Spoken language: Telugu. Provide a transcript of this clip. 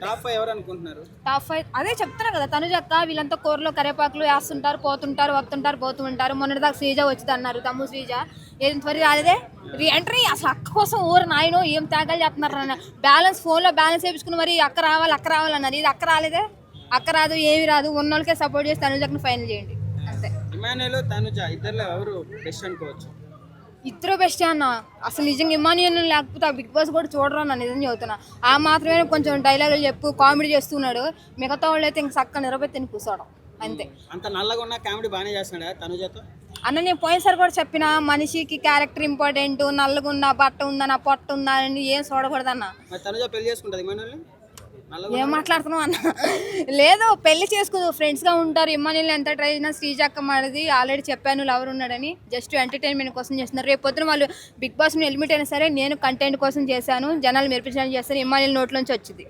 టాప్ 5 ఎవరు అనుకుంటున్నారు? టాప్ 5 అదే చెప్తున్నా కదా, తనుజక్క వీళ్ళంతా కూరలో కరేపాకులు వేస్తుంటారు, పోతుంటారు, పోతూ ఉంటారు. మొన్నటిదాకా శ్రీజ వచ్చింది అన్నారు, తమ్ము శ్రీజ ఏది త్వరగా రాలేదే రీఎంట్రీ. అసలు అక్క కోసం ఊరు నాయనో ఏం త్యాగాలు చేస్తున్నారు అన్న. బ్యాలెన్స్ ఫోన్లో బ్యాలెన్స్ వేయించుకుని మరి అక్క రావాలి అన్నారు. ఇది అక్క రాలేదే, అక్క రాదు, ఏమి రాదు. ఉన్న వాళ్ళకే సపోర్ట్ చేసి తనుజక్కని ఫైనల్ చేయండి అంతే. ఇమాన్యుయల్ తనుజ ఇద్దరులో ఎవరు బెస్ట్ అనుకోవచ్చు? ఇద్దరు బెస్ట్ అన్న. అసలు నిజంగా ఇమాన్యుయల్ లేకపోతే ఆ బిగ్ బాస్ కూడా చూడరు అన్న, నిజం చెబుతున్నా. ఆ మాత్రమే కొంచెం డైలాగులు చెప్పు కామెడీ చేస్తున్నాడు. మిగతా వాళ్ళు అయితే ఇంక చక్క నిలబెత్తిని కూర్చోవడం అంతే. అంత నల్లగా ఉన్న కామెడీ బాగానే చేస్తున్నాడా తనుజతో? అన్న నేను పోయినసారి కూడా చెప్పిన, మనిషికి క్యారెక్టర్ ఇంపార్టెంట్. నల్లగుందా, బట్ట ఉందా, నా పొట్ట ఉందా అని ఏం చూడకూడదన్న. మరి తనుజ పెళ్లి చేసుకుంటది ఇమాన్యుయల్? ఏం మాట్లాడుతున్నావు అన్న? లేదు, పెళ్లి చేసుకోదు, ఫ్రెండ్స్గా ఉంటారు. ఇమ్మాన్యుల్ ఎంత ట్రై చేసినా శ్రీజక్క మాడిది ఆల్రెడీ చెప్పాను లవర్ ఉన్నాడని. జస్ట్ ఎంటర్టైన్మెంట్ కోసం చేస్తున్నారు. రేపు పొద్దున వాళ్ళు బిగ్ బాస్ ఎలిమిట్ అయినా సరే నేను కంటెంట్ కోసం చేశాను, జనాలు మెరిపించడానికి చేస్తాను. ఇమ్మాన్యుల్ నోట్లోంచి వచ్చింది.